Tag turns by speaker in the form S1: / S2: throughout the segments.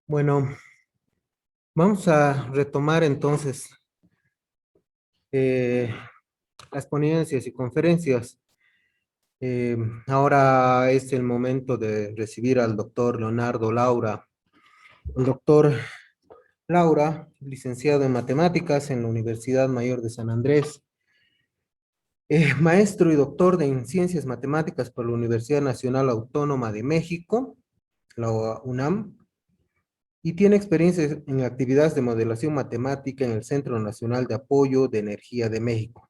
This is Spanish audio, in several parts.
S1: Bueno, vamos a retomar entonces eh, las ponencias y conferencias. Ahora es el momento de recibir al doctor Leonardo Laura. El doctor Laura, licenciado en matemáticas en la Universidad Mayor de San Andrés, maestro y doctor en ciencias matemáticas por la Universidad Nacional Autónoma de México, la UNAM, y tiene experiencia en actividades de modelación matemática en el Centro Nacional de Apoyo de Energía de México.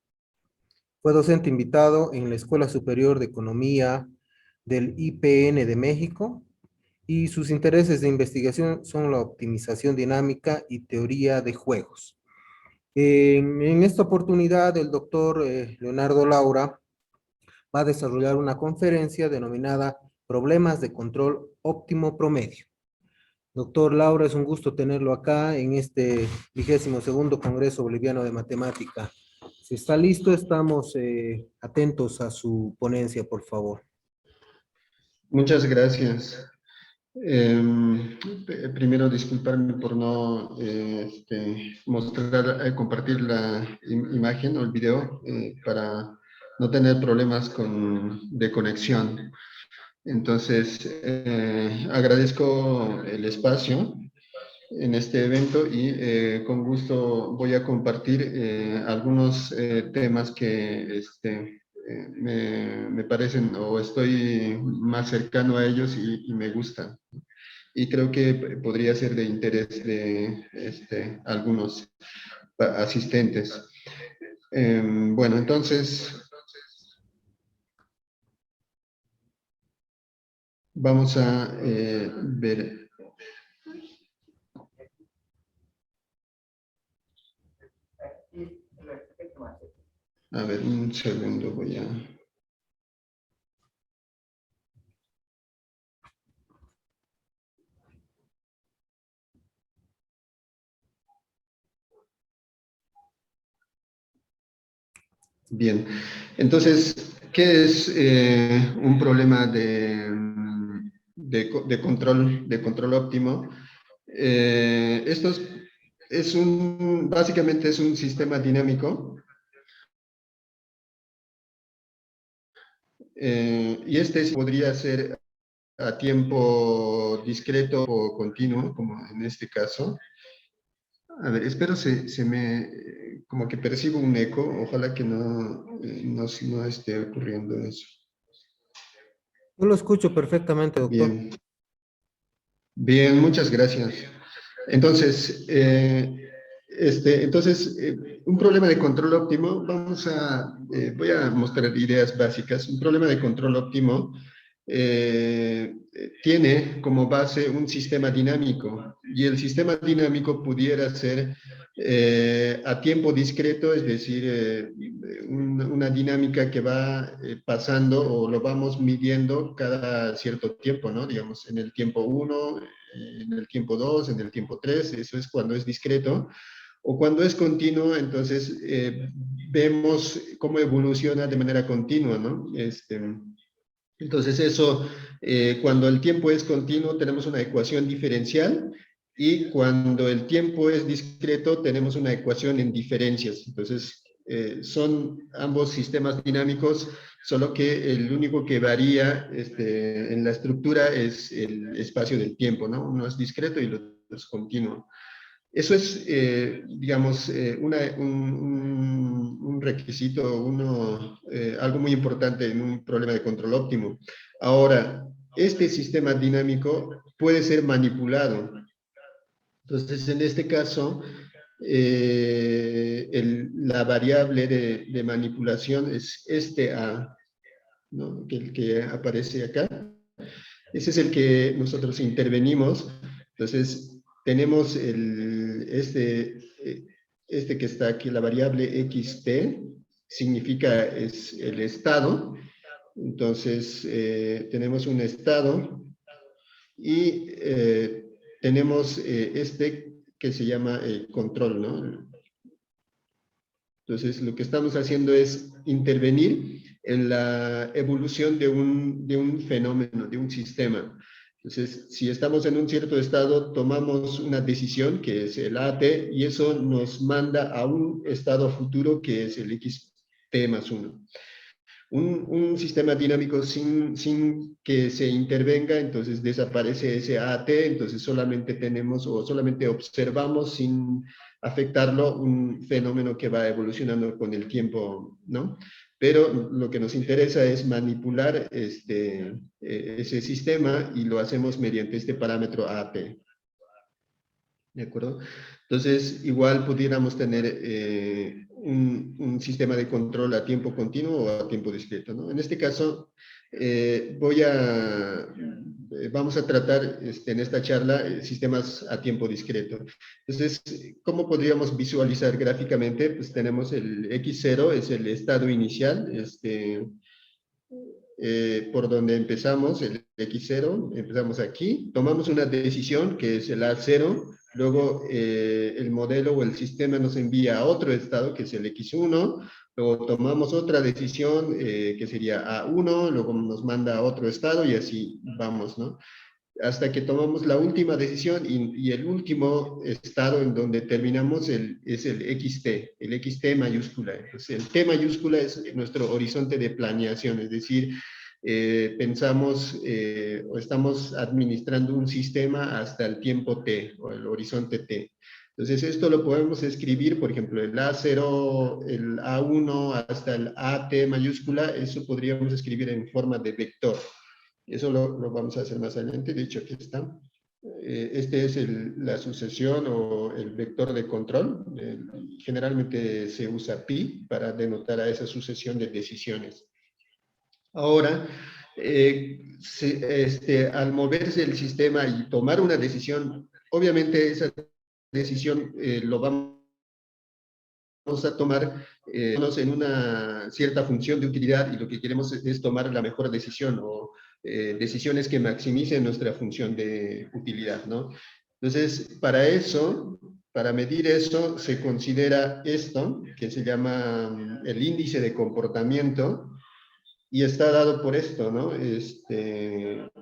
S1: Fue docente invitado en la Escuela Superior de Economía del IPN de México y sus intereses de investigación son la optimización dinámica y teoría de juegos. En esta oportunidad, el doctor Leonardo Laura va a desarrollar una conferencia denominada Problemas de Control Óptimo Promedio. Doctor Laura, es un gusto tenerlo acá en este 22º Congreso Boliviano de Matemática. Si está listo, estamos atentos a su ponencia, por favor.
S2: Muchas gracias. Primero, disculparme por no mostrar, compartir la imagen o el video para no tener problemas de conexión. Entonces, agradezco el espacio en este evento y con gusto voy a compartir algunos temas que me parecen o estoy más cercano a ellos y me gustan. Y creo que podría ser de interés de algunos asistentes. Bueno, entonces vamos a ver. A ver, un segundo voy a... Bien, entonces, ¿qué es un problema de control óptimo? Esto básicamente es un sistema dinámico y podría ser a tiempo discreto o continuo, como en este caso. A ver, espero como que percibo un eco, ojalá que no esté ocurriendo eso.
S1: Yo lo escucho perfectamente, doctor.
S2: Bien, bien, muchas gracias. Entonces, un problema de control óptimo, voy a mostrar ideas básicas. Un problema de control óptimo tiene como base un sistema dinámico y el sistema dinámico pudiera ser a tiempo discreto, es decir, una dinámica que va pasando o lo vamos midiendo cada cierto tiempo, ¿no? Digamos, en el tiempo 1, en el tiempo 2, en el tiempo 3, eso es cuando es discreto. O cuando es continuo, entonces vemos cómo evoluciona de manera continua, ¿no? Entonces eso, cuando el tiempo es continuo, tenemos una ecuación diferencial y cuando el tiempo es discreto, tenemos una ecuación en diferencias. Entonces, son ambos sistemas dinámicos, solo que el único que varía en la estructura es el espacio del tiempo, ¿no? Uno es discreto y el otro es continuo. Eso es, digamos, un requisito, algo muy importante en un problema de control óptimo. Ahora, este sistema dinámico puede ser manipulado. Entonces, en este caso, la variable de manipulación es este A, ¿no? El que aparece acá. Ese es el que nosotros intervenimos. Entonces, tenemos este que está aquí, la variable xt, significa es el estado. Entonces, tenemos un estado y tenemos este que se llama control, ¿no? Entonces, lo que estamos haciendo es intervenir en la evolución de un fenómeno, de un sistema. Entonces, si estamos en un cierto estado, tomamos una decisión, que es el AT, y eso nos manda a un estado futuro, que es el XT más 1. Un sistema dinámico sin que se intervenga, entonces desaparece ese AT, entonces solamente tenemos o solamente observamos sin afectarlo un fenómeno que va evolucionando con el tiempo, ¿no? Pero lo que nos interesa es manipular ese sistema y lo hacemos mediante este parámetro AT. ¿De acuerdo? Entonces, igual pudiéramos tener un sistema de control a tiempo continuo o a tiempo discreto, ¿no? En este caso, vamos a tratar en esta charla sistemas a tiempo discreto. Entonces, ¿cómo podríamos visualizar gráficamente? Pues tenemos el X0, es el estado inicial, por donde empezamos, el X0, empezamos aquí, tomamos una decisión que es el A0, luego el modelo o el sistema nos envía a otro estado que es el X1, luego tomamos otra decisión que sería A1, luego nos manda a otro estado y así vamos, ¿no? Hasta que tomamos la última decisión y el último estado en donde terminamos es el XT, el XT mayúscula. Entonces, el T mayúscula es nuestro horizonte de planeación, es decir, pensamos o estamos administrando un sistema hasta el tiempo T o el horizonte T. Entonces, esto lo podemos escribir, por ejemplo, el A0, el A1 hasta el AT mayúscula, eso podríamos escribir en forma de vector. Eso lo vamos a hacer más adelante, de hecho aquí está. Este es la sucesión o el vector de control. Generalmente se usa pi para denotar a esa sucesión de decisiones. Ahora, al moverse el sistema y tomar una decisión, obviamente esa decisión lo vamos a tomar en una cierta función de utilidad y lo que queremos es tomar la mejor decisión o decisiones que maximicen nuestra función de utilidad, ¿no? Entonces, para eso, para medir eso, se considera esto, que se llama el índice de comportamiento, y está dado por esto, ¿no?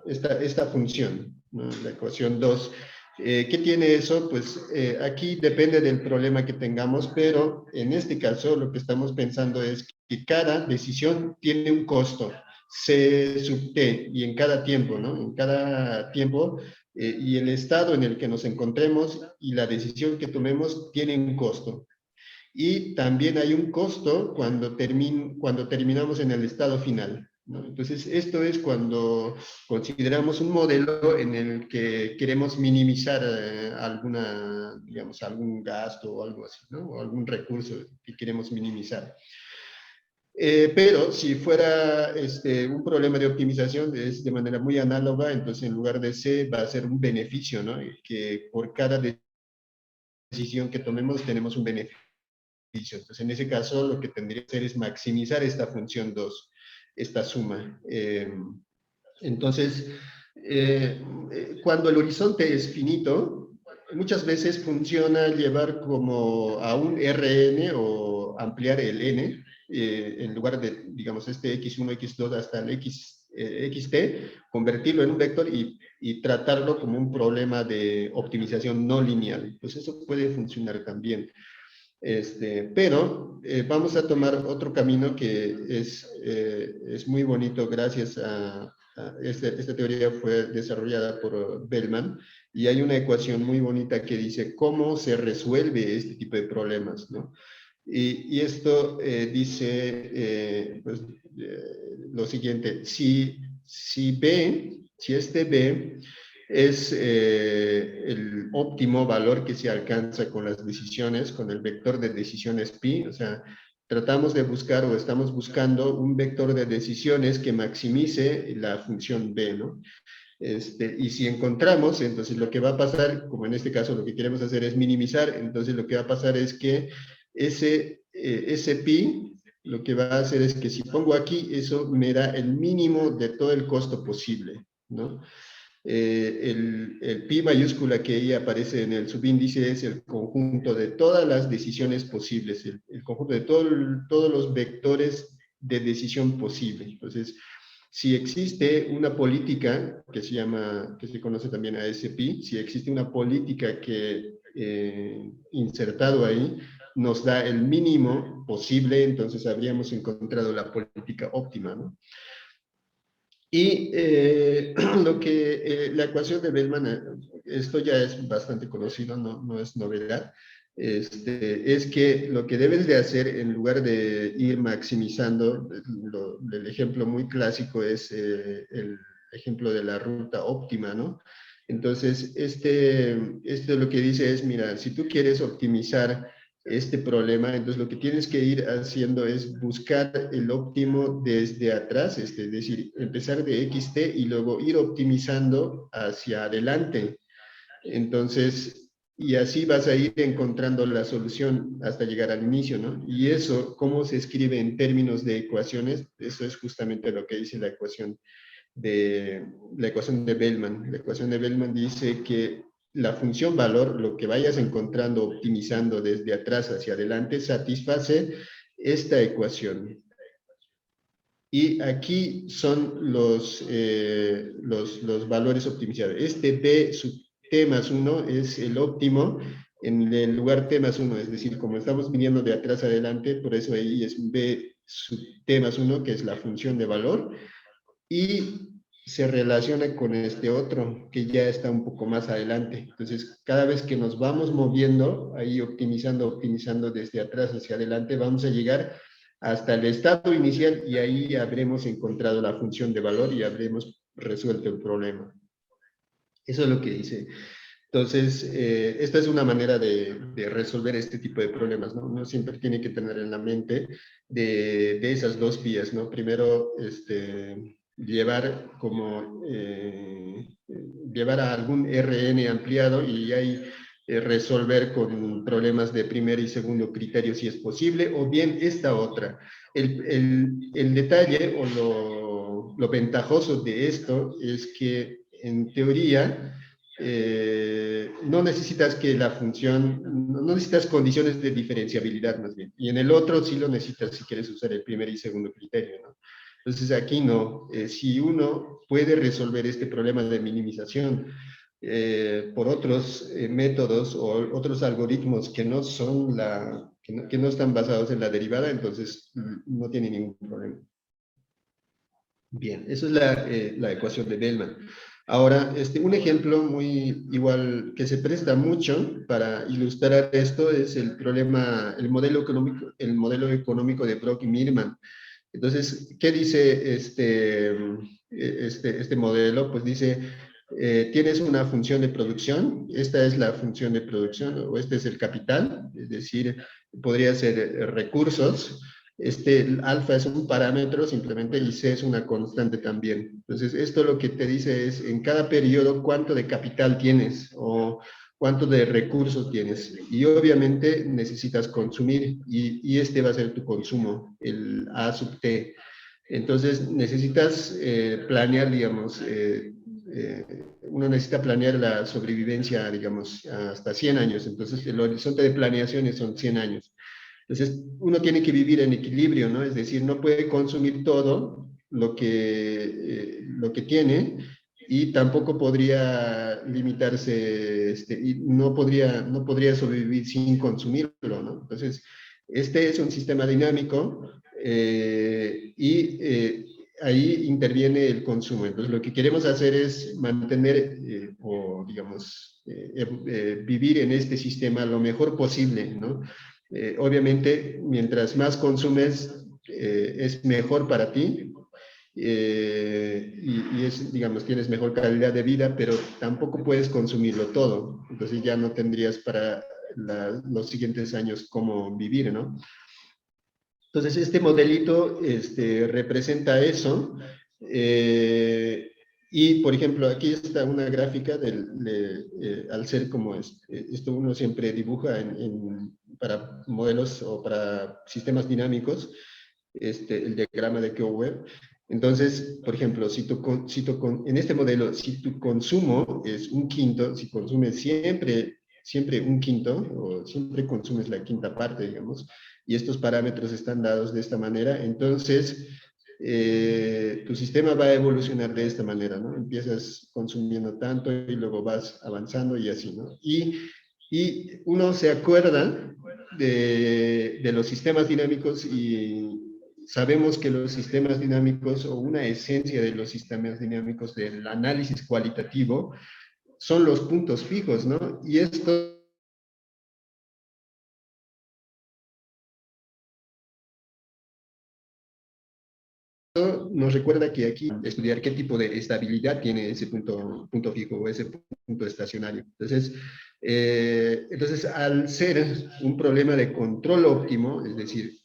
S2: Esta función, ¿no? La ecuación 2. ¿Qué tiene eso? Pues aquí depende del problema que tengamos, pero en este caso lo que estamos pensando es que cada decisión tiene un costo, C sub t, y en cada tiempo, ¿no? En cada tiempo, y el estado en el que nos encontremos y la decisión que tomemos tiene un costo. Y también hay un costo cuando terminamos en el estado final, ¿no? Entonces, esto es cuando consideramos un modelo en el que queremos minimizar algún gasto o algo así, ¿no? O algún recurso que queremos minimizar. Pero si fuera un problema de optimización es de manera muy análoga, entonces en lugar de C va a ser un beneficio, ¿no? Que por cada decisión que tomemos tenemos un beneficio. Entonces, en ese caso, lo que tendría que hacer es maximizar esta función 2, esta suma. Entonces, cuando el horizonte es finito, muchas veces funciona llevar como a un Rn o ampliar el n, en lugar de, digamos, este x1, x2 hasta el xt, convertirlo en un vector y tratarlo como un problema de optimización no lineal. Pues eso puede funcionar también. Pero vamos a tomar otro camino que es muy bonito gracias a esta teoría fue desarrollada por Bellman y hay una ecuación muy bonita que dice cómo se resuelve este tipo de problemas, ¿no? Y esto dice lo siguiente, si este B es el óptimo valor que se alcanza con las decisiones, con el vector de decisiones pi, o sea, tratamos de buscar o estamos buscando un vector de decisiones que maximice la función b, ¿no? Y si encontramos, entonces lo que va a pasar, como en este caso lo que queremos hacer es minimizar, entonces lo que va a pasar es que ese pi, lo que va a hacer es que si pongo aquí, eso me da el mínimo de todo el costo posible, ¿no? El pi mayúscula que ahí aparece en el subíndice es el conjunto de todas las decisiones posibles, el conjunto de todos los vectores de decisión posible. Entonces, Si existe una política que se conoce también ASP, si existe una política que insertado ahí nos da el mínimo posible, entonces habríamos encontrado la política óptima, ¿no? Y la ecuación de Bellman, esto ya es bastante conocido, no es novedad, es que lo que debes de hacer en lugar de ir maximizando, el ejemplo muy clásico es el ejemplo de la ruta óptima, ¿no? Entonces, este lo que dice es, mira, si tú quieres optimizar este problema, entonces lo que tienes que ir haciendo es buscar el óptimo desde atrás, es decir, empezar de XT y luego ir optimizando hacia adelante. Entonces, y así vas a ir encontrando la solución hasta llegar al inicio, ¿no? Y eso, ¿cómo se escribe en términos de ecuaciones? Eso es justamente lo que dice la ecuación de Bellman. La ecuación de Bellman dice que la función valor, lo que vayas encontrando, optimizando desde atrás hacia adelante, satisface esta ecuación. Y aquí son los valores optimizados. Este B sub T más 1 es el óptimo en el lugar T más 1, es decir, como estamos viniendo de atrás adelante, por eso ahí es B sub T más 1, que es la función de valor, y se relaciona con este otro, que ya está un poco más adelante. Entonces, cada vez que nos vamos moviendo, ahí optimizando desde atrás hacia adelante, vamos a llegar hasta el estado inicial y ahí habremos encontrado la función de valor y habremos resuelto el problema. Eso es lo que dice. Entonces, esta es una manera de resolver este tipo de problemas, ¿no? Uno siempre tiene que tener en la mente de esas dos vías, ¿no? Primero, llevar llevar a algún RN ampliado y ahí resolver con problemas de primer y segundo criterio si es posible, o bien esta otra. El detalle o lo ventajoso de esto es que en teoría no necesitas que la función, no necesitas condiciones de diferenciabilidad más bien, y en el otro sí lo necesitas si quieres usar el primer y segundo criterio, ¿no? Entonces aquí no, si uno puede resolver este problema de minimización por otros métodos o otros algoritmos que no son que no están basados en la derivada, entonces no tiene ningún problema. Bien, esa es la ecuación de Bellman. Ahora, un ejemplo muy igual que se presta mucho para ilustrar esto es el problema, el modelo económico de Brock y Mirman. Entonces, ¿qué dice este modelo? Pues dice, tienes una función de producción, esta es la función de producción, o este es el capital, es decir, podría ser recursos, el alfa es un parámetro simplemente y C es una constante también. Entonces, esto lo que te dice es, en cada periodo, cuánto de capital tienes o cuánto de recursos tienes. Y obviamente necesitas consumir y este va a ser tu consumo, el A sub T. Entonces, necesitas planear, digamos, uno necesita planear la sobrevivencia, digamos, hasta 100 años. Entonces, el horizonte de planeaciones son 100 años. Entonces, uno tiene que vivir en equilibrio, ¿no? Es decir, no puede consumir todo lo que tiene y tampoco podría limitarse, y no podría sobrevivir sin consumirlo, ¿no? Entonces, este es un sistema dinámico ahí interviene el consumo. Entonces, lo que queremos hacer es mantener o, digamos, vivir en este sistema lo mejor posible, ¿no? Obviamente, mientras más consumes, es mejor para ti digamos, tienes mejor calidad de vida, pero tampoco puedes consumirlo todo. Entonces ya no tendrías para los siguientes años cómo vivir, ¿no? Entonces, este modelito representa eso. Y, por ejemplo, aquí está una gráfica al ser como esto uno siempre dibuja para modelos o para sistemas dinámicos, el diagrama de Keough. Entonces, por ejemplo, en este modelo, si tu consumo es un quinto, si consumes siempre un quinto, o siempre consumes la quinta parte, digamos, y estos parámetros están dados de esta manera, entonces tu sistema va a evolucionar de esta manera, ¿no? Empiezas consumiendo tanto y luego vas avanzando y así, ¿no? Y uno se acuerda de los sistemas dinámicos y sabemos que los sistemas dinámicos o una esencia de los sistemas dinámicos del análisis cualitativo son los puntos fijos, ¿no? Y esto nos recuerda que aquí estudiar qué tipo de estabilidad tiene ese punto fijo o ese punto estacionario. Entonces, al ser un problema de control óptimo, es decir,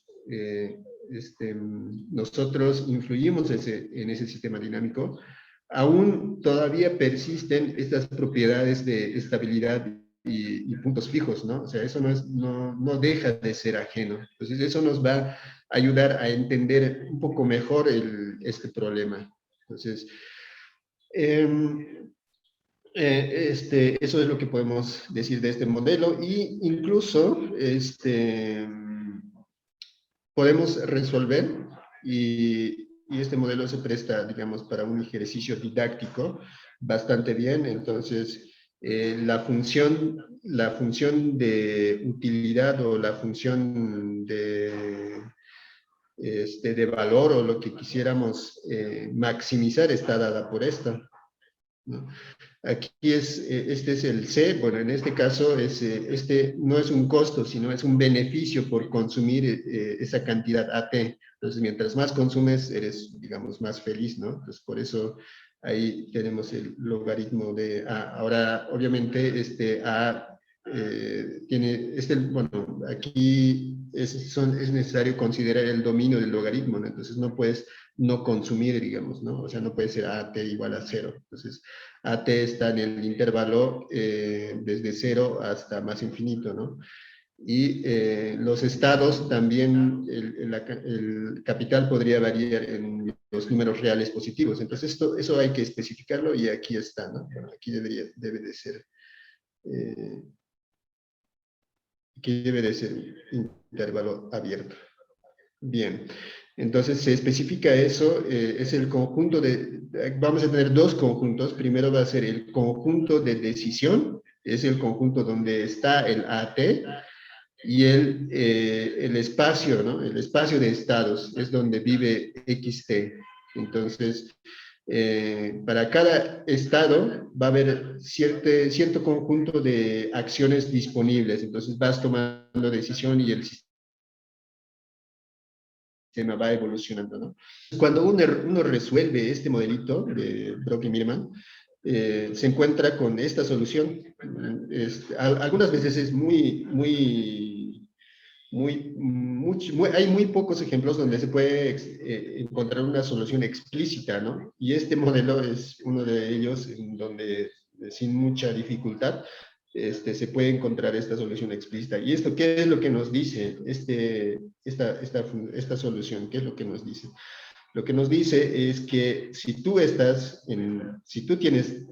S2: nosotros influimos en ese sistema dinámico, aún todavía persisten estas propiedades de estabilidad y puntos fijos, ¿no? O sea, eso no deja de ser ajeno. Entonces, eso nos va a ayudar a entender un poco mejor este problema. Entonces, eso es lo que podemos decir de este modelo y incluso podemos resolver y este modelo se presta, digamos, para un ejercicio didáctico bastante bien. Entonces, la función de utilidad o la función de valor o lo que quisiéramos maximizar está dada por esta, ¿no? Aquí este es el C, bueno, en este caso este no es un costo, sino es un beneficio por consumir esa cantidad AT. Entonces, mientras más consumes, eres, digamos, más feliz, ¿no? Entonces, por eso ahí tenemos el logaritmo de A. Ahora, obviamente, A tiene, bueno, aquí es necesario considerar el dominio del logaritmo, ¿no? Entonces, no puedes no consumir, digamos, ¿no? O sea, no puede ser AT igual a 0. Entonces, AT está en el intervalo desde 0 hasta más infinito, ¿no? Y los estados también, el capital podría variar en los números reales positivos. Entonces, eso hay que especificarlo y aquí está, ¿no? Bueno, aquí debe de ser, eh, aquí debe de ser intervalo abierto. Bien, entonces se especifica eso, es el conjunto vamos a tener dos conjuntos, primero va a ser el conjunto de decisión, es el conjunto donde está el AT, y el espacio, ¿no? El espacio de estados es donde vive XT. Entonces, para cada estado va a haber cierto conjunto de acciones disponibles, entonces vas tomando decisión y el sistema va evolucionando, ¿no? Cuando uno resuelve este modelito de Brock y Mirman, se encuentra con esta solución. Algunas veces es hay muy pocos ejemplos donde se puede encontrar una solución explícita, ¿no? Y este modelo es uno de ellos en donde sin mucha dificultad se puede encontrar esta solución explícita. ¿Y esto qué es lo que nos dice esta solución? ¿Qué es lo que nos dice? Lo que nos dice es que si tú tienes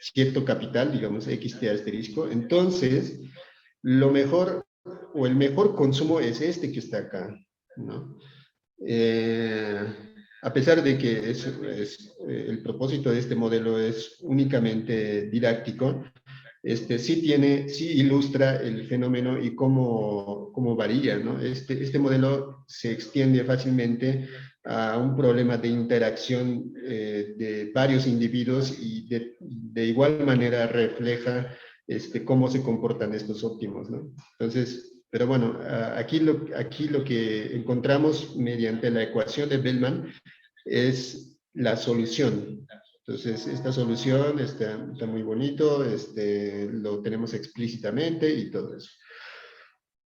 S2: cierto capital, digamos XT asterisco, entonces lo mejor o el mejor consumo es este que está acá, ¿no? A pesar de que el propósito de este modelo es únicamente didáctico, sí ilustra el fenómeno y cómo varía, ¿no? Este modelo se extiende fácilmente a un problema de interacción de varios individuos y de igual manera refleja cómo se comportan estos óptimos, ¿no? Entonces, pero bueno, aquí lo que encontramos mediante la ecuación de Bellman es la solución. Entonces, esta solución está muy bonito, lo tenemos explícitamente y todo eso.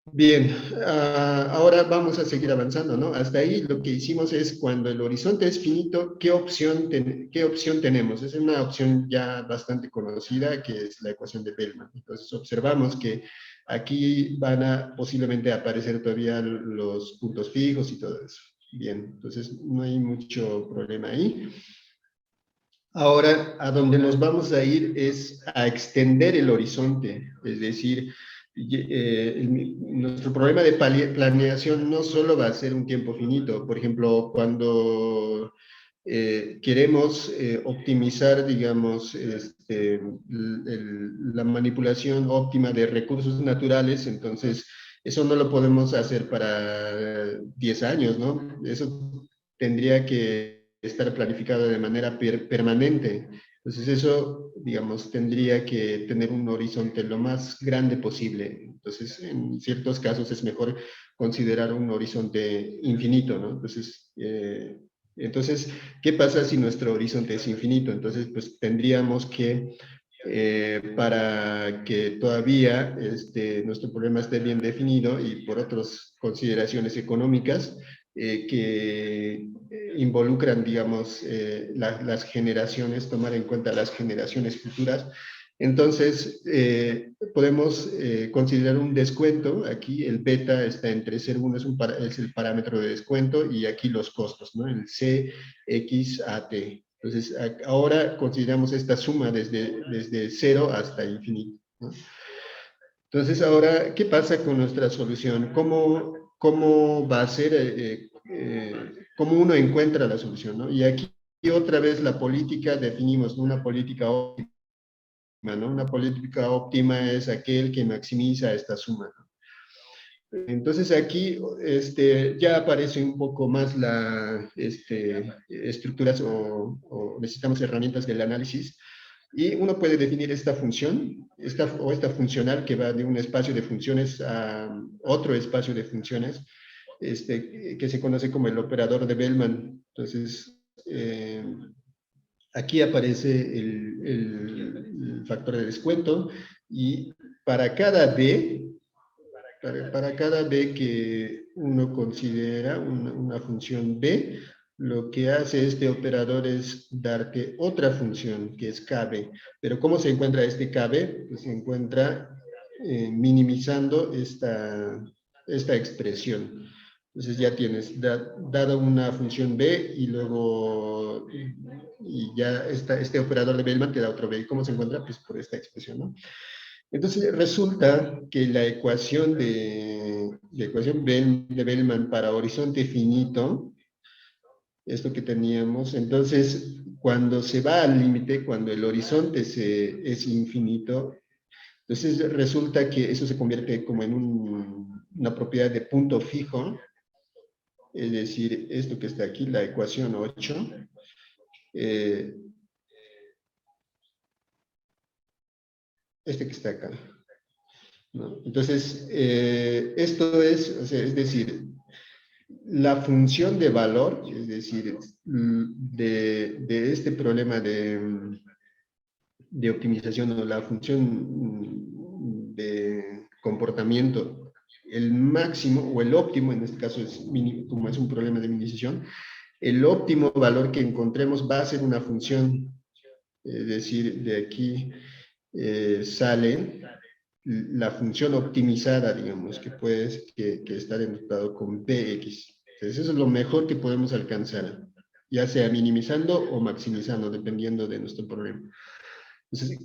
S2: Bien, ahora vamos a seguir avanzando, ¿no? Hasta ahí lo que hicimos es cuando el horizonte es finito, ¿qué opción tenemos? Es una opción ya bastante conocida, que es la ecuación de Bellman. Entonces, observamos que aquí van a posiblemente aparecer todavía los puntos fijos y todo eso. Bien, entonces no hay mucho problema ahí. Ahora, a donde nos vamos a ir es a extender el horizonte, es decir, nuestro problema de planeación no solo va a ser un tiempo finito. Por ejemplo, cuando queremos optimizar, digamos, la manipulación óptima de recursos naturales, entonces eso no lo podemos hacer para 10 años, ¿no? Eso tendría que estar planificado de manera permanente. Entonces eso, digamos, tendría que tener un horizonte lo más grande posible. Entonces, en ciertos casos es mejor considerar un horizonte infinito, ¿no? Entonces, ¿qué pasa si nuestro horizonte es infinito? Entonces, pues tendríamos que, para que todavía nuestro problema esté bien definido y por otras consideraciones económicas, que involucran, digamos, las generaciones, tomar en cuenta las generaciones futuras. Entonces, podemos considerar un descuento. Aquí el beta está entre 0,1, es el parámetro de descuento, y aquí los costos, ¿no? El CXAT. Entonces, ahora consideramos esta suma desde 0 hasta infinito, ¿no? Entonces, ahora, ¿qué pasa con nuestra solución? ¿Cómo va a ser, cómo uno encuentra la solución, ¿no? Y aquí otra vez la política, definimos una política óptima, ¿no? Una política óptima es aquel que maximiza esta suma, ¿no? Entonces aquí ya aparece un poco más la estructuras o necesitamos herramientas del análisis. Y uno puede definir esta función, esta funcional que va de un espacio de funciones a otro espacio de funciones, que se conoce como el operador de Bellman. Entonces, aquí aparece el factor de descuento, y para cada B, para cada B que uno considera una función B, lo que hace este operador es darte otra función que es KB. Pero ¿cómo se encuentra este KB? Pues se encuentra minimizando esta expresión. Entonces ya tienes dada una función B y luego y ya este operador de Bellman te da otro B. ¿Y cómo se encuentra? Pues por esta expresión, ¿no? Entonces resulta que la ecuación de Bellman para horizonte finito, esto que teníamos, entonces cuando se va al límite, cuando el horizonte es infinito, entonces resulta que eso se convierte como en una propiedad de punto fijo, es decir, esto que está aquí, la ecuación 8, este que está acá, ¿no? Entonces, esto es, o sea, es decir, la función de valor, es decir, de este problema de optimización, o la función de comportamiento, el máximo o el óptimo, en este caso es mínimo, como es un problema de minimización, el óptimo valor que encontremos va a ser una función, es decir, de aquí sale la función optimizada, digamos, que está denotado con Px. Entonces, eso es lo mejor que podemos alcanzar, ya sea minimizando o maximizando, dependiendo de nuestro problema. Entonces,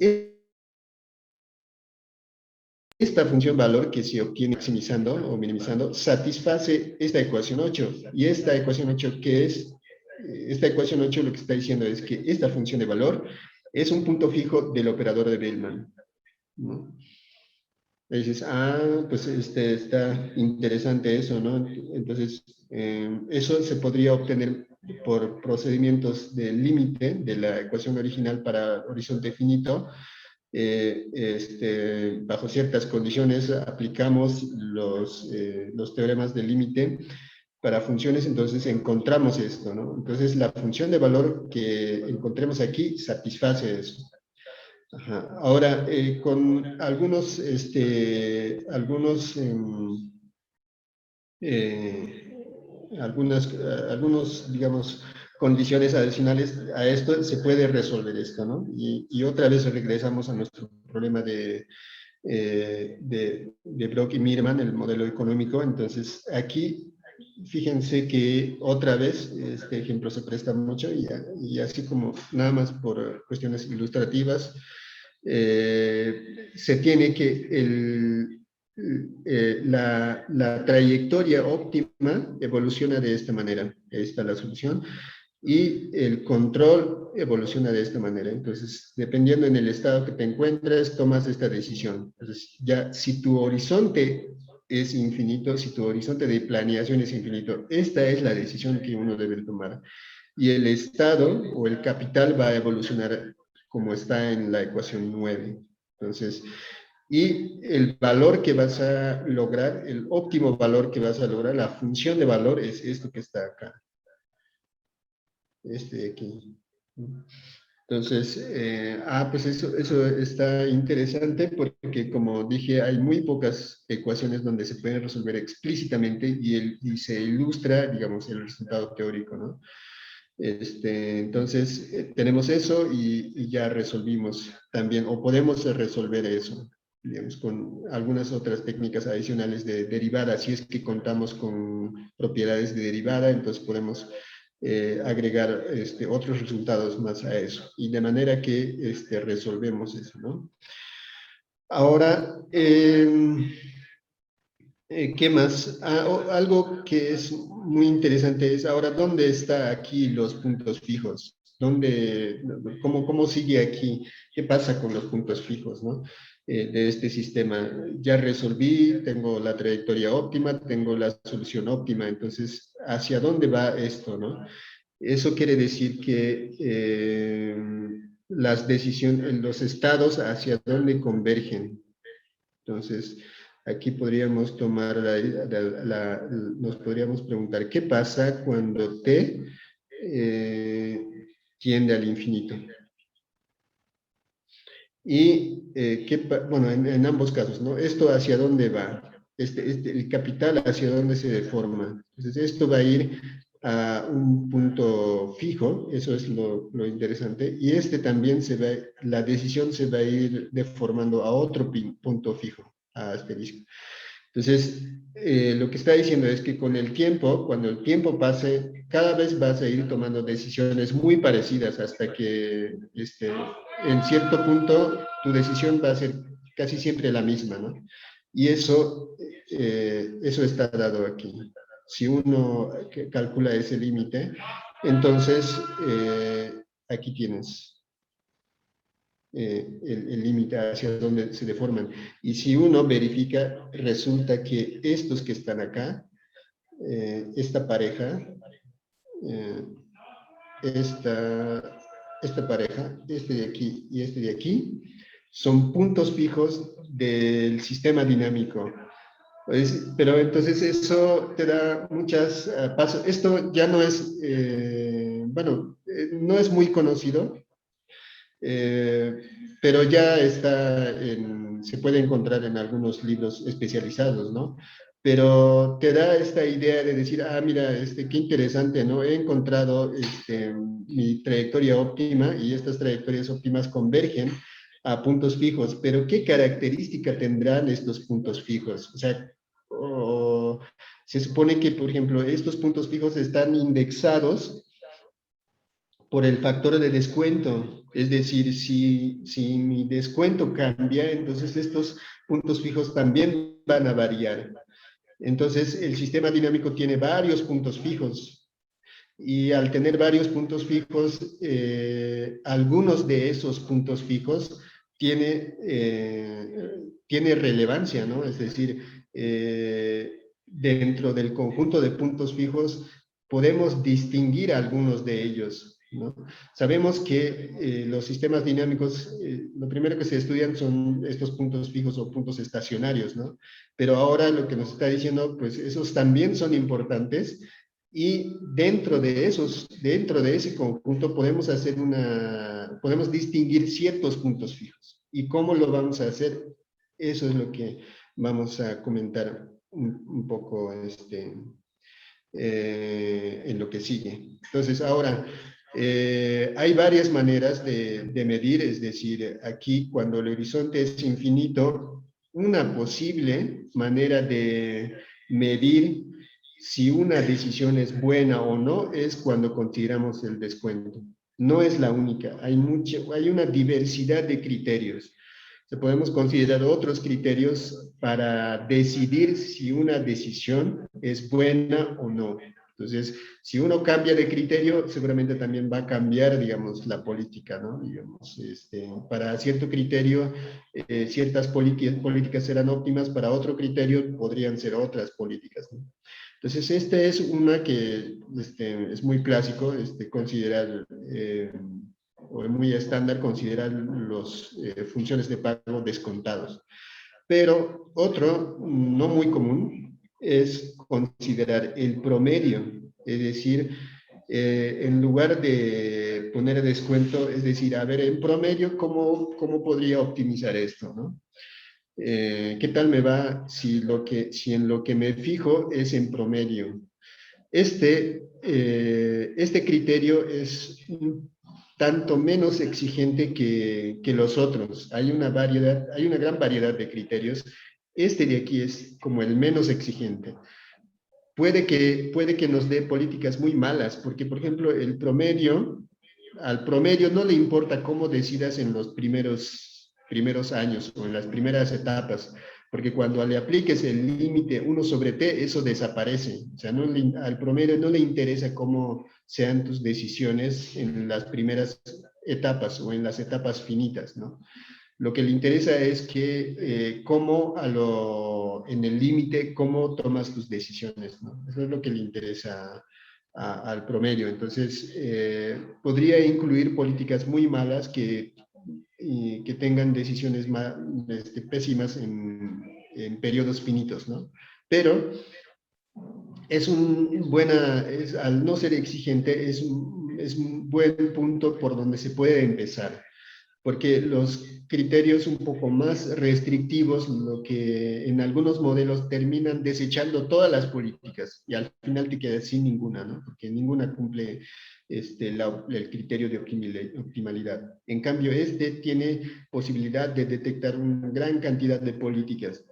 S2: esta función valor que se obtiene maximizando o minimizando satisface esta ecuación 8. Y esta ecuación 8, ¿qué es? Esta ecuación 8 lo que está diciendo es que esta función de valor es un punto fijo del operador de Bellman, ¿no? Y dices, pues está interesante eso, ¿no? Entonces, eso se podría obtener por procedimientos de límite de la ecuación original para horizonte finito. Bajo ciertas condiciones aplicamos los teoremas de límite para funciones, entonces encontramos esto, ¿no? Entonces, la función de valor que encontremos aquí satisface eso. Ajá. Ahora, con algunos, digamos, condiciones adicionales a esto, se puede resolver esto, ¿no? Y otra vez regresamos a nuestro problema de Brock y Mirman, el modelo económico. Entonces, aquí, fíjense que otra vez este ejemplo se presta mucho, y así como nada más por cuestiones ilustrativas, se tiene que la trayectoria óptima evoluciona de esta manera. Esta es la solución. Y el control evoluciona de esta manera. Entonces, dependiendo en el estado que te encuentres, tomas esta decisión. Entonces, ya si tu horizonte es infinito, si tu horizonte de planeación es infinito, esta es la decisión que uno debe tomar. Y el estado o el capital va a evolucionar como está en la ecuación 9. Entonces, y el valor que vas a lograr, el óptimo valor que vas a lograr, la función de valor es esto que está acá. Este de aquí. Entonces, pues eso está interesante porque, como dije, hay muy pocas ecuaciones donde se pueden resolver explícitamente y se ilustra, digamos, el resultado teórico, ¿no? Entonces, tenemos eso y ya resolvimos también, o podemos resolver eso, digamos, con algunas otras técnicas adicionales de derivada. Si es que contamos con propiedades de derivada, entonces podemos agregar otros resultados más a eso. Y de manera que resolvemos eso, ¿no? Ahora, ¿qué más? Algo que es muy interesante es ahora, ¿dónde están aquí los puntos fijos? ¿Cómo sigue aquí? ¿Qué pasa con los puntos fijos, ¿no? De este sistema? Ya resolví, tengo la trayectoria óptima, tengo la solución óptima, entonces, ¿hacia dónde va esto, no? Eso quiere decir que las decisiones, los estados hacia dónde convergen. Entonces, aquí podríamos tomar nos podríamos preguntar, ¿qué pasa cuando t tiende al infinito? Y, bueno, en ambos casos, ¿no? ¿Esto hacia dónde va? El capital hacia dónde se deforma. Entonces, esto va a ir a un punto fijo, eso es lo interesante, y también la decisión se va a ir deformando a otro punto fijo, a asterisco. Entonces, lo que está diciendo es que con el tiempo, cuando el tiempo pase, cada vez vas a ir tomando decisiones muy parecidas hasta que en cierto punto tu decisión va a ser casi siempre la misma, ¿no? Y eso está dado aquí. Si uno calcula ese límite, entonces aquí tienes el límite hacia donde se deforman. Y si uno verifica, resulta que estos que están acá, esta pareja, eh, esta pareja, este de aquí y este de aquí, son puntos fijos del sistema dinámico. Pero entonces eso te da muchas pasos. Esto ya no es, bueno, no es muy conocido, pero ya se puede encontrar en algunos libros especializados, ¿no? Pero te da esta idea de decir, mira, qué interesante, ¿no? He encontrado mi trayectoria óptima y estas trayectorias óptimas convergen a puntos fijos, pero ¿qué característica tendrán estos puntos fijos? O sea, se supone que, por ejemplo, estos puntos fijos están indexados por el factor de descuento. Es decir, si mi descuento cambia, entonces estos puntos fijos también van a variar. Entonces, el sistema dinámico tiene varios puntos fijos. Y al tener varios puntos fijos, algunos de esos puntos fijos tiene relevancia, ¿no? Es decir, dentro del conjunto de puntos fijos podemos distinguir algunos de ellos, ¿no? Sabemos que los sistemas dinámicos, lo primero que se estudian son estos puntos fijos o puntos estacionarios, ¿no? Pero ahora lo que nos está diciendo, pues esos también son importantes y dentro de ese conjunto podemos podemos distinguir ciertos puntos fijos. ¿Y cómo lo vamos a hacer? Eso es lo que vamos a comentar un poco en lo que sigue. Entonces, ahora, hay varias maneras de medir, es decir, aquí cuando el horizonte es infinito, una posible manera de medir si una decisión es buena o no es cuando consideramos el descuento. No es la única, hay una diversidad de criterios. Podemos considerar otros criterios para decidir si una decisión es buena o no. Entonces, si uno cambia de criterio, seguramente también va a cambiar, digamos, la política, ¿no? Digamos, para cierto criterio, ciertas políticas serán óptimas, para otro criterio podrían ser otras políticas, ¿no? Entonces, esta es una que es muy clásico, considerar, o es muy estándar considerar las funciones de pago descontados. Pero otro, no muy común, es considerar el promedio, es decir, en lugar de poner descuento, es decir, a ver, en promedio, ¿cómo podría optimizar esto, ¿no? ¿Qué tal me va si en lo que me fijo es en promedio? Este criterio es un tanto menos exigente que los otros. Hay una gran variedad de criterios. Este de aquí es como el menos exigente. Puede que nos dé políticas muy malas, porque, por ejemplo, al promedio no le importa cómo decidas en los primeros años o en las primeras etapas, porque cuando le apliques el límite 1/t, eso desaparece. O sea, al promedio no le interesa cómo sean tus decisiones en las primeras etapas o en las etapas finitas, ¿no? Lo que le interesa es en el límite, cómo tomas tus decisiones, ¿no? Eso es lo que le interesa al promedio. Entonces, podría incluir políticas muy malas que tengan decisiones pésimas en periodos finitos, ¿no? Pero al no ser exigente, es un buen punto por donde se puede empezar, porque los criterios un poco más restrictivos, lo que en algunos modelos terminan desechando todas las políticas y al final te quedas sin ninguna, ¿no? Porque ninguna cumple el criterio de optimalidad. En cambio, tiene posibilidad de detectar una gran cantidad de políticas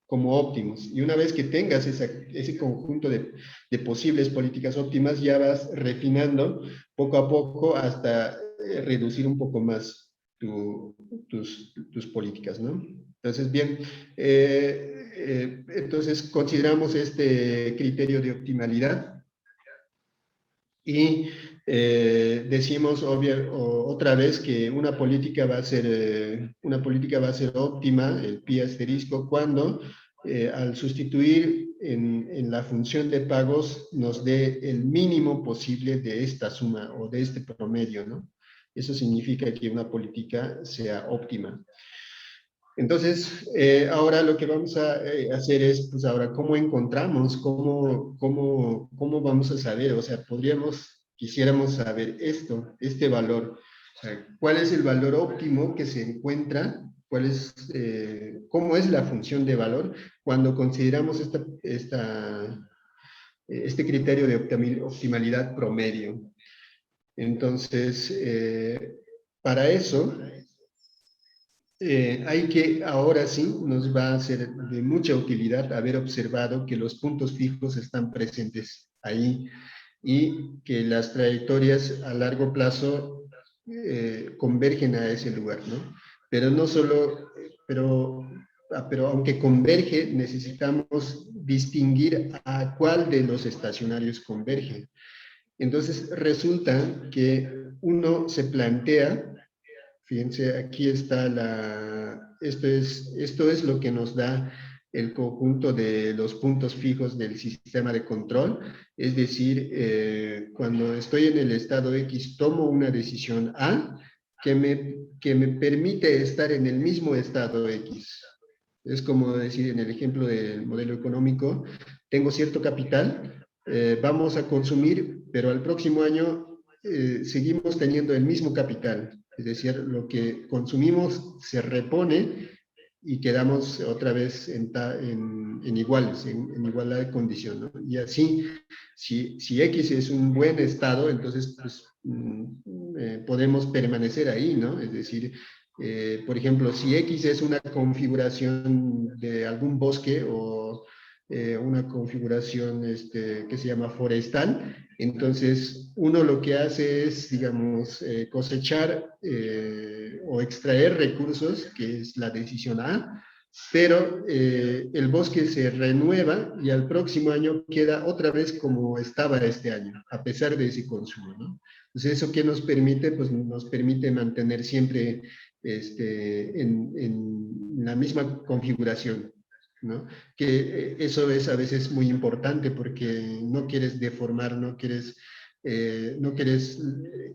S2: como óptimos. Y una vez que tengas ese conjunto de posibles políticas óptimas, ya vas refinando poco a poco hasta reducir un poco más tus políticas, ¿no? Entonces, bien, entonces consideramos este criterio de optimalidad y decimos otra vez que una política va a ser óptima, el pi asterisco, cuando al sustituir en la función de pagos nos dé el mínimo posible de esta suma o de este promedio, ¿no? Eso significa que una política sea óptima. Entonces, ahora lo que vamos a hacer es, pues ahora, ¿cómo encontramos? ¿Cómo vamos a saber? O sea, quisiéramos saber este valor. O sea, ¿cuál es el valor óptimo que se encuentra? ¿Cómo es la función de valor cuando consideramos este criterio de optimalidad promedio? Entonces, para eso ahora sí nos va a ser de mucha utilidad haber observado que los puntos fijos están presentes ahí y que las trayectorias a largo plazo convergen a ese lugar, ¿no? Pero no solo, pero aunque converge, necesitamos distinguir a cuál de los estacionarios converge. Entonces resulta que uno se plantea. Fíjense, aquí está esto es lo que nos da el conjunto de los puntos fijos del sistema de control. Es decir, cuando estoy en el estado X, tomo una decisión A que me permite estar en el mismo estado X. Es como decir en el ejemplo del modelo económico, tengo cierto capital, vamos a consumir, pero al próximo año seguimos teniendo el mismo capital. Es decir, lo que consumimos se repone y quedamos otra vez en igualdad de condición, ¿no? Y así, si X es un buen estado, entonces pues, podemos permanecer ahí, ¿no? Es decir, por ejemplo, si X es una configuración de algún bosque o una configuración que se llama forestal. Entonces, uno lo que hace es, digamos, cosechar o extraer recursos, que es la decisión A, pero el bosque se renueva y al próximo año queda otra vez como estaba este año, a pesar de ese consumo, ¿no? Entonces, ¿eso qué nos permite? Pues nos permite mantener siempre en la misma configuración, ¿no? Que eso es a veces muy importante porque no quieres deformar, no quieres,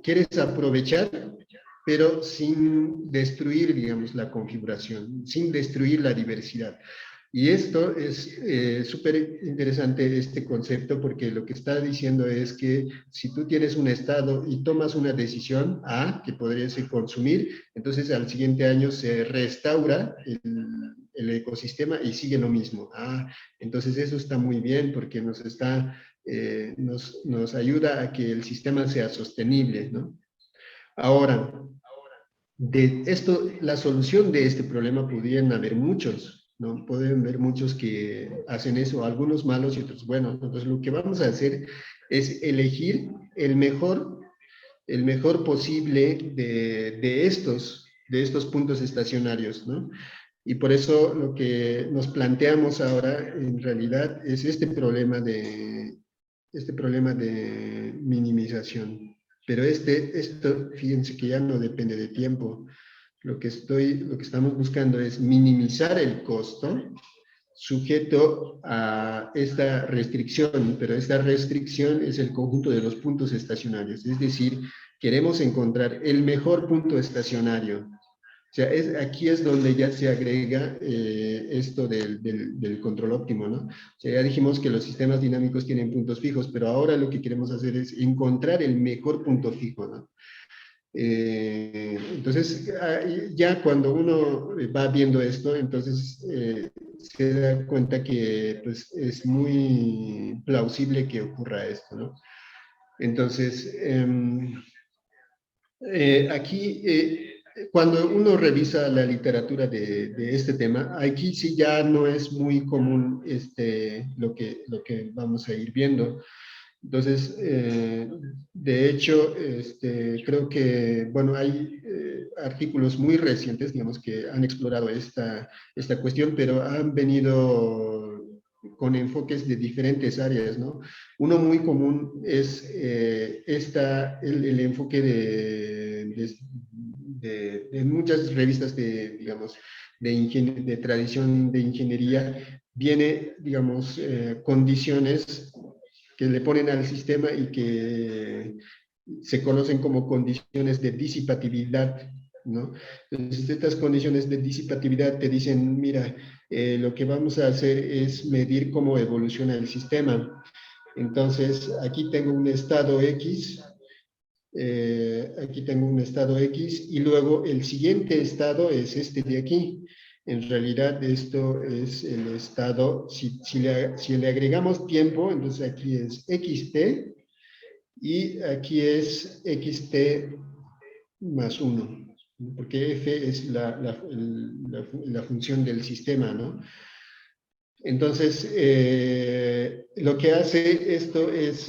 S2: quieres aprovechar, pero sin destruir, digamos, la configuración, sin destruir la diversidad. Y esto es súper interesante, este concepto, porque lo que está diciendo es que si tú tienes un estado y tomas una decisión A, que podría ser consumir, entonces al siguiente año se restaura el ecosistema y sigue lo mismo. Entonces eso está muy bien porque nos ayuda a que el sistema sea sostenible, ¿no? Ahora, de esto, la solución de este problema podrían haber muchos, ¿no? Pueden haber muchos que hacen eso, algunos malos y otros buenos. Entonces, lo que vamos a hacer es elegir el mejor posible de estos puntos estacionarios, ¿no? Y por eso lo que nos planteamos ahora en realidad es este problema de minimización. Pero esto, fíjense que ya no depende de tiempo. Lo que estamos buscando es minimizar el costo sujeto a esta restricción, pero esta restricción es el conjunto de los puntos estacionarios. Es decir, queremos encontrar el mejor punto estacionario. O sea, aquí es donde ya se agrega esto del control óptimo, ¿no? O sea, ya dijimos que los sistemas dinámicos tienen puntos fijos, pero ahora lo que queremos hacer es encontrar el mejor punto fijo, ¿no? Entonces, ya cuando uno va viendo esto, entonces se da cuenta que pues, es muy plausible que ocurra esto, ¿no? Entonces, aquí, cuando uno revisa la literatura de este tema, aquí sí ya no es muy común lo que vamos a ir viendo. Entonces, de hecho, creo que, bueno, hay artículos muy recientes, digamos, que han explorado esta cuestión, pero han venido con enfoques de diferentes áreas, ¿no? Uno muy común es el enfoque de muchas revistas digamos, de tradición de ingeniería, viene, digamos, condiciones que le ponen al sistema y que se conocen como condiciones de disipatividad, ¿no? Entonces, estas condiciones de disipatividad te dicen, mira, lo que vamos a hacer es medir cómo evoluciona el sistema. Entonces, aquí tengo un estado X y luego el siguiente estado es este de aquí. En realidad esto es el estado, si le agregamos tiempo, entonces aquí es xt y aquí es xt más 1, porque f es la función del sistema, ¿no? Entonces, lo que hace esto es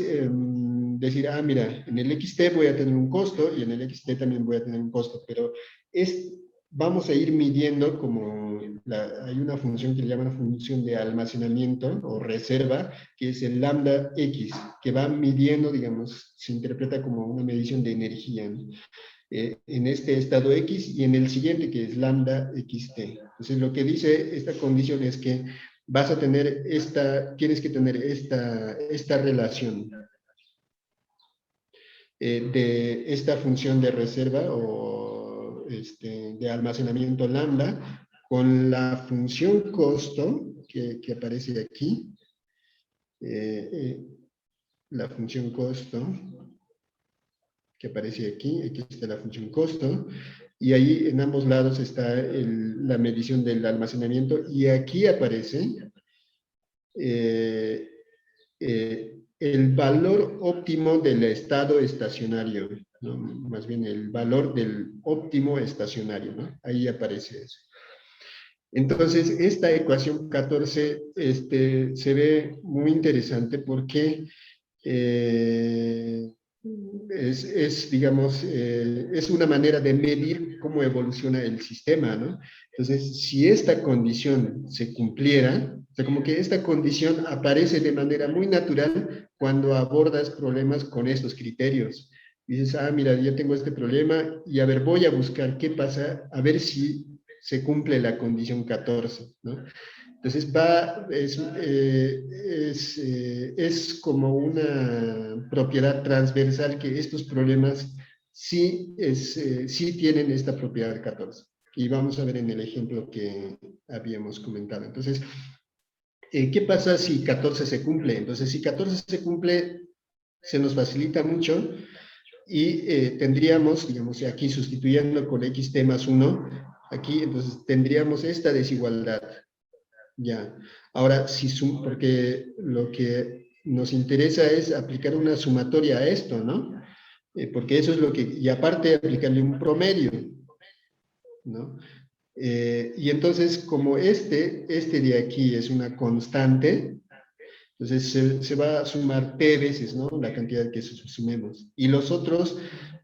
S2: decir, mira, en el XT voy a tener un costo y en el XT también voy a tener un costo, pero vamos a ir midiendo como hay una función que le llaman función de almacenamiento o reserva, que es el lambda X, que va midiendo, digamos, se interpreta como una medición de energía, ¿no? En este estado X y en el siguiente, que es lambda XT. Entonces, lo que dice esta condición es que tienes que tener esta relación de esta función de reserva o de almacenamiento lambda con la función costo que aparece aquí, la función costo que aparece aquí está la función costo, y ahí en ambos lados está la medición del almacenamiento, y aquí aparece el valor óptimo del estado estacionario, ¿no? Más bien el valor del óptimo estacionario, ¿no? Ahí aparece eso. Entonces, esta ecuación 14 se ve muy interesante porque eh, digamos, es una manera de medir cómo evoluciona el sistema, ¿no? Entonces, si esta condición se cumpliera, o sea, como que esta condición aparece de manera muy natural cuando abordas problemas con estos criterios. Dices, ah, mira, yo tengo este problema y a ver, voy a buscar qué pasa, a ver si se cumple la condición 14, ¿no? Entonces es como una propiedad transversal que estos problemas sí tienen esta propiedad 14. Y vamos a ver en el ejemplo que habíamos comentado. Entonces, ¿qué pasa si 14 se cumple? Entonces, si 14 se cumple, se nos facilita mucho y tendríamos, digamos, aquí sustituyendo con xt más 1, aquí entonces tendríamos esta desigualdad. Ya. Ahora, porque lo que nos interesa es aplicar una sumatoria a esto, ¿no? Porque eso es lo que, y aparte aplicarle un promedio, ¿no? Y entonces, como este de aquí es una constante, entonces se va a sumar p veces, ¿no? La cantidad que sumemos. Y los otros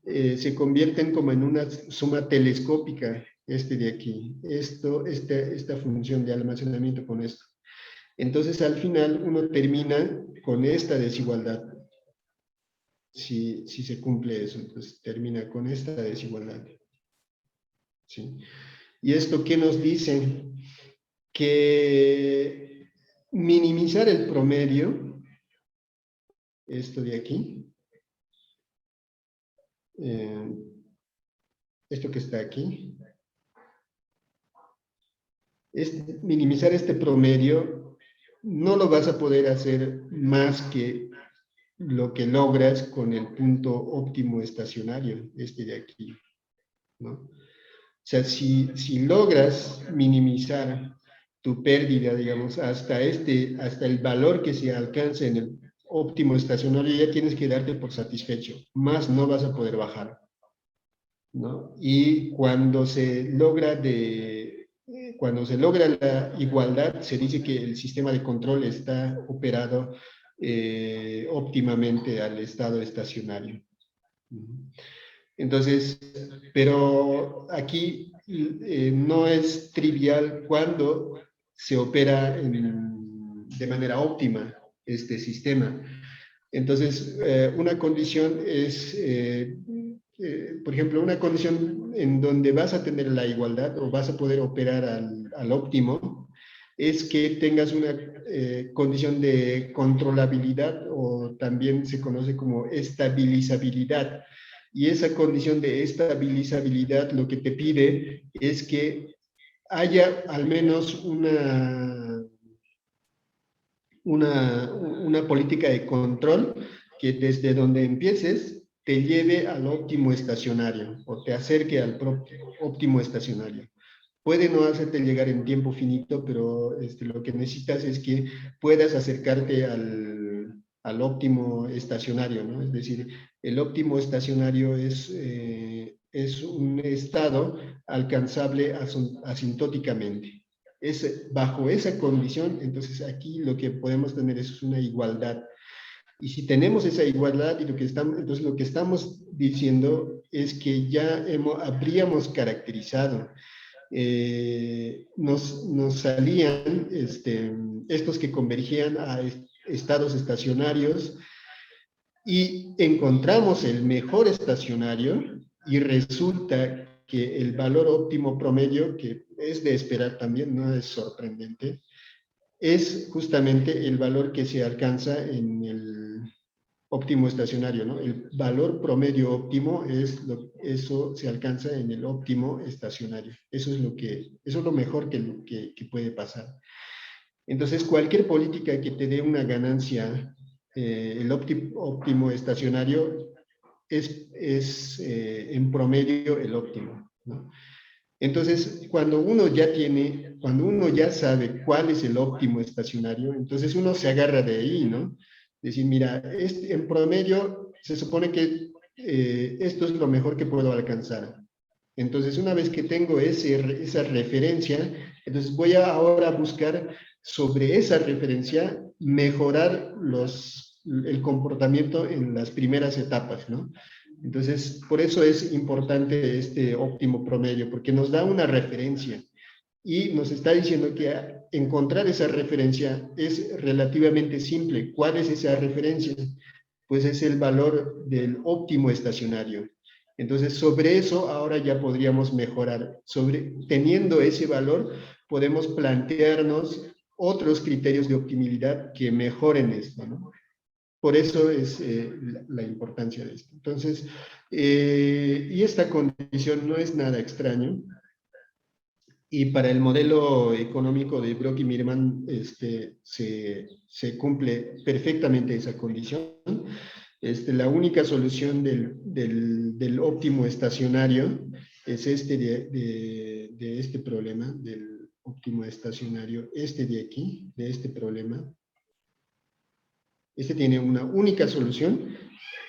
S2: se convierten como en una suma telescópica, este de aquí. Esta función de almacenamiento con esto. Entonces, al final, uno termina con esta desigualdad. Si se cumple eso, entonces termina con esta desigualdad. ¿Sí? ¿Y esto qué nos dice? Que minimizar el promedio, esto de aquí, esto que está aquí, minimizar este promedio, no lo vas a poder hacer más que lo que logras con el punto óptimo estacionario, este de aquí, ¿no? O sea, si logras minimizar tu pérdida, digamos, hasta el valor que se alcance en el óptimo estacionario, ya tienes que darte por satisfecho, más no vas a poder bajar, ¿no? Y cuando se logra la igualdad, se dice que el sistema de control está operado óptimamente al estado estacionario. Entonces, pero aquí no es trivial cuando se opera de manera óptima este sistema. Entonces, una condición es, por ejemplo, una condición en donde vas a tener la igualdad o vas a poder operar al óptimo, es que tengas una condición de controlabilidad o también se conoce como estabilizabilidad. Y esa condición de estabilizabilidad lo que te pide es que haya al menos una política de control que desde donde empieces te lleve al óptimo estacionario o te acerque al óptimo estacionario. Puede no hacerte llegar en tiempo finito, pero lo que necesitas es que puedas acercarte al óptimo estacionario, ¿no? Es decir, el óptimo estacionario es un estado alcanzable asintóticamente. Bajo esa condición, entonces aquí lo que podemos tener es una igualdad. Y si tenemos esa igualdad, entonces lo que estamos diciendo es que ya habríamos caracterizado nos salían estos que convergían a estados estacionarios y encontramos el mejor estacionario y resulta que el valor óptimo promedio, que es de esperar también, no es sorprendente, es justamente el valor que se alcanza en el óptimo estacionario, ¿no? El valor promedio óptimo eso se alcanza en el óptimo estacionario. Eso es lo mejor que puede pasar. Entonces, cualquier política que te dé una ganancia, el óptimo estacionario es en promedio el óptimo, ¿no? Entonces, cuando uno ya sabe cuál es el óptimo estacionario, entonces uno se agarra de ahí, ¿no? Decir, mira, en promedio se supone que esto es lo mejor que puedo alcanzar. Entonces, una vez que tengo esa referencia, Entonces voy a ahora buscar sobre esa referencia mejorar el comportamiento en las primeras etapas, ¿no? Entonces, por eso es importante este óptimo promedio, porque nos da una referencia y nos está diciendo que encontrar esa referencia es relativamente simple. ¿Cuál es esa referencia? Pues es el valor del óptimo estacionario. Entonces, sobre eso ahora ya podríamos mejorar. Teniendo ese valor, podemos plantearnos otros criterios de optimilidad que mejoren esto, ¿no? Por eso es la importancia de esto. Entonces, y esta condición no es nada extraño. Y para el modelo económico de Brock y Mirman se cumple perfectamente esa condición. La única solución del óptimo estacionario es de este problema, del óptimo estacionario, de aquí, de este problema. Tiene una única solución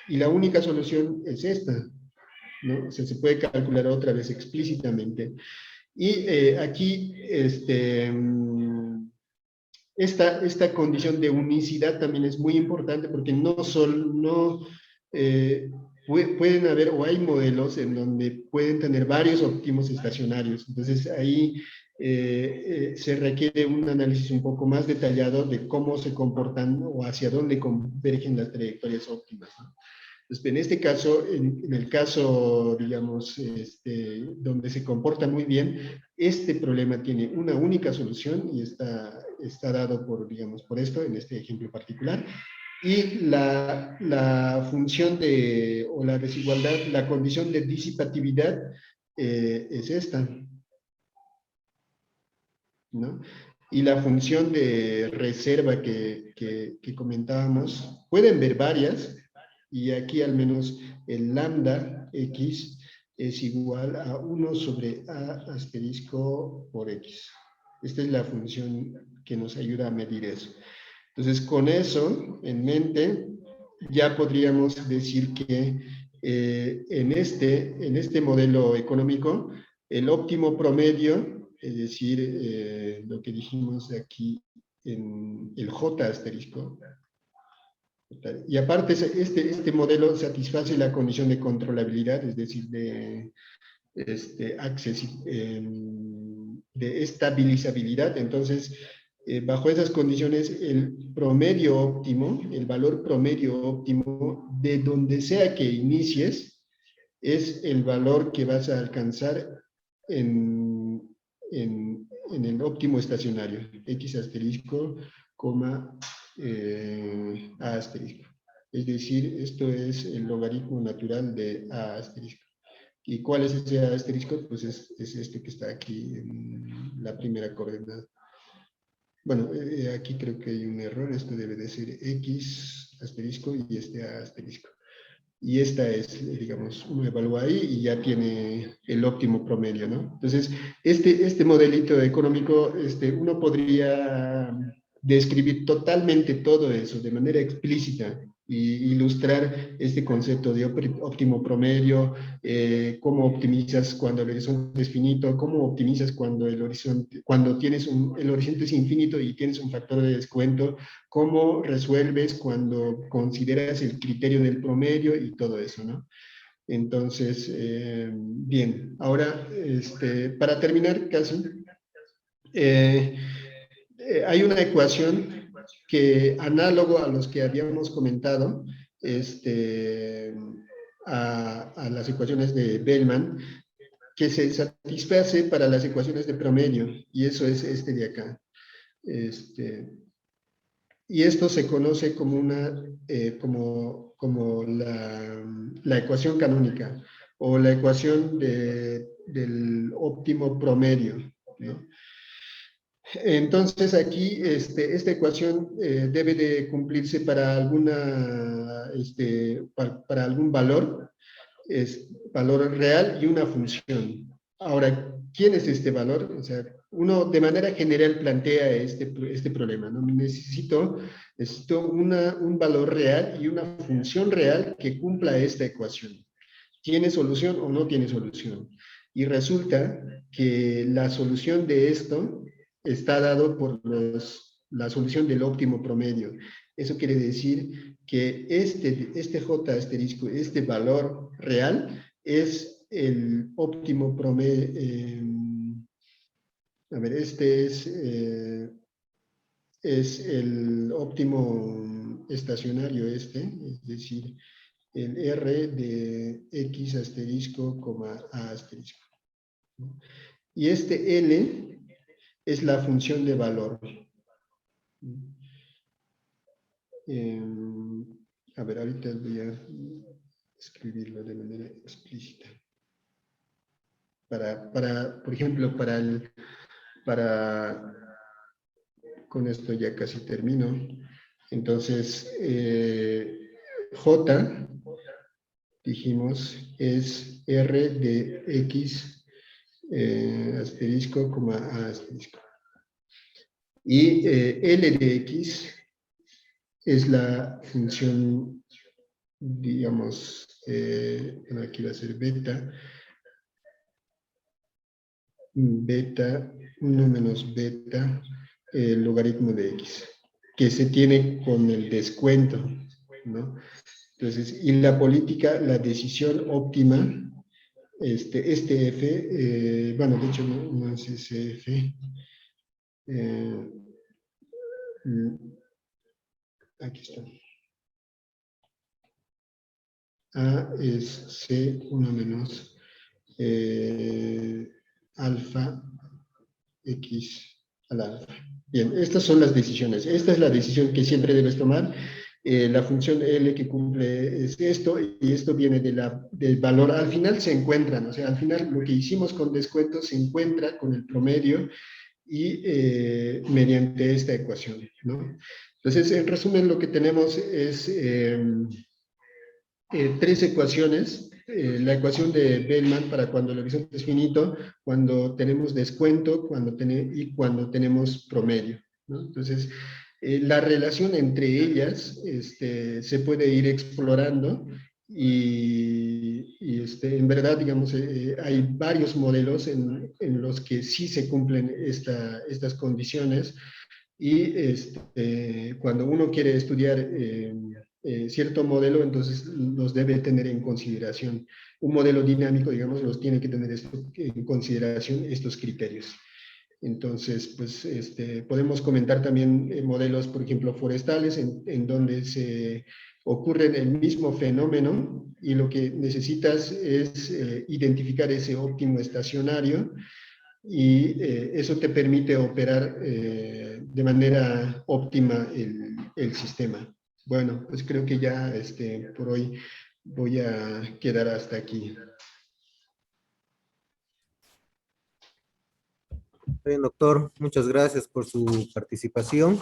S2: y la única solución es esta, ¿no? O sea, se puede calcular otra vez explícitamente. Y aquí, esta condición de unicidad también es muy importante porque pueden haber o hay modelos en donde pueden tener varios óptimos estacionarios. Entonces ahí se requiere un análisis un poco más detallado de cómo se comportan o hacia dónde convergen las trayectorias óptimas, ¿no? Entonces, en este caso, en el caso, digamos, donde se comporta muy bien, este problema tiene una única solución y está dado digamos, por esto, en este ejemplo particular. Y la función o la desigualdad, la condición de disipatividad es esta, ¿no? Y la función de reserva que comentábamos, pueden ver varias, y aquí al menos el lambda x es igual a 1 sobre a asterisco por x. Esta es la función que nos ayuda a medir eso. Entonces, con eso en mente, ya podríamos decir que en este modelo económico, el óptimo promedio, es decir, lo que dijimos aquí en el J asterisco, y aparte este modelo satisface la condición de controlabilidad, es decir, de estabilizabilidad. Entonces, bajo esas condiciones, el promedio óptimo, el valor promedio óptimo, de donde sea que inicies, es el valor que vas a alcanzar en el óptimo estacionario, x asterisco, coma, a asterisco. Es decir, esto es el logaritmo natural de a asterisco. ¿Y cuál es ese asterisco? Pues es este que está aquí en la primera coordenada. Bueno, aquí creo que hay un error. Esto debe de ser x asterisco y a asterisco. Y esta es, digamos, uno evalúa ahí y ya tiene el óptimo promedio, ¿no? Entonces, este modelito económico, uno podría describir totalmente todo eso de manera explícita y ilustrar este concepto de óptimo promedio, cómo optimizas cuando el horizonte es finito, cómo optimizas cuando el horizonte es infinito y tienes un factor de descuento, cómo resuelves cuando consideras el criterio del promedio y todo eso, ¿no? Entonces, bien, ahora, para terminar casi, hay una ecuación que, análogo a los que habíamos comentado, a las ecuaciones de Bellman, que se satisface para las ecuaciones de promedio, y eso es de acá. Y esto se conoce como como la ecuación canónica, o la ecuación del óptimo promedio, ¿no? Entonces aquí esta ecuación debe de cumplirse para para algún valor, valor real y una función. Ahora, ¿quién es este valor? O sea, uno de manera general plantea este problema, ¿no? Necesito un valor real y una función real que cumpla esta ecuación. ¿Tiene solución o no tiene solución? Y resulta que la solución de esto está dado por la solución del óptimo promedio. Eso quiere decir que este J asterisco, este valor real, es el óptimo promedio. A ver, este es el óptimo estacionario, es decir, el R de X asterisco, coma A asterisco. Y este L es la función de valor. A ver, ahorita voy a escribirlo de manera explícita. Por ejemplo, con esto ya casi termino. Entonces, J, dijimos, es R de X asterisco, coma A asterisco. Y L de X es la función, digamos, aquí va a ser beta, 1 menos beta, el logaritmo de X, que se tiene con el descuento, ¿no? Entonces, y la política, la decisión óptima, este F, bueno, de hecho no es ese F, aquí está. A es C1 menos alfa X al alfa. Bien, estas son las decisiones. Esta es la decisión que siempre debes tomar. La función L que cumple es esto, y esto viene del valor. Al final se encuentran, o sea, al final lo que hicimos con descuento se encuentra con el promedio y mediante esta ecuación, ¿no? Entonces, en resumen, lo que tenemos es tres ecuaciones. La ecuación de Bellman para cuando el horizonte es finito, cuando tenemos descuento y cuando tenemos promedio, ¿no? Entonces, la relación entre ellas se puede ir explorando en verdad, digamos, hay varios modelos en los que sí se cumplen estas condiciones y cuando uno quiere estudiar cierto modelo, entonces los debe tener en consideración. Un modelo dinámico, digamos, los tiene que tener en consideración estos criterios. Entonces, pues, podemos comentar también modelos, por ejemplo, forestales, en donde se ocurre el mismo fenómeno y lo que necesitas es identificar ese óptimo estacionario y eso te permite operar de manera óptima el sistema. Bueno, pues creo que ya por hoy voy a quedar hasta aquí.
S1: Bien, doctor, muchas gracias por su participación.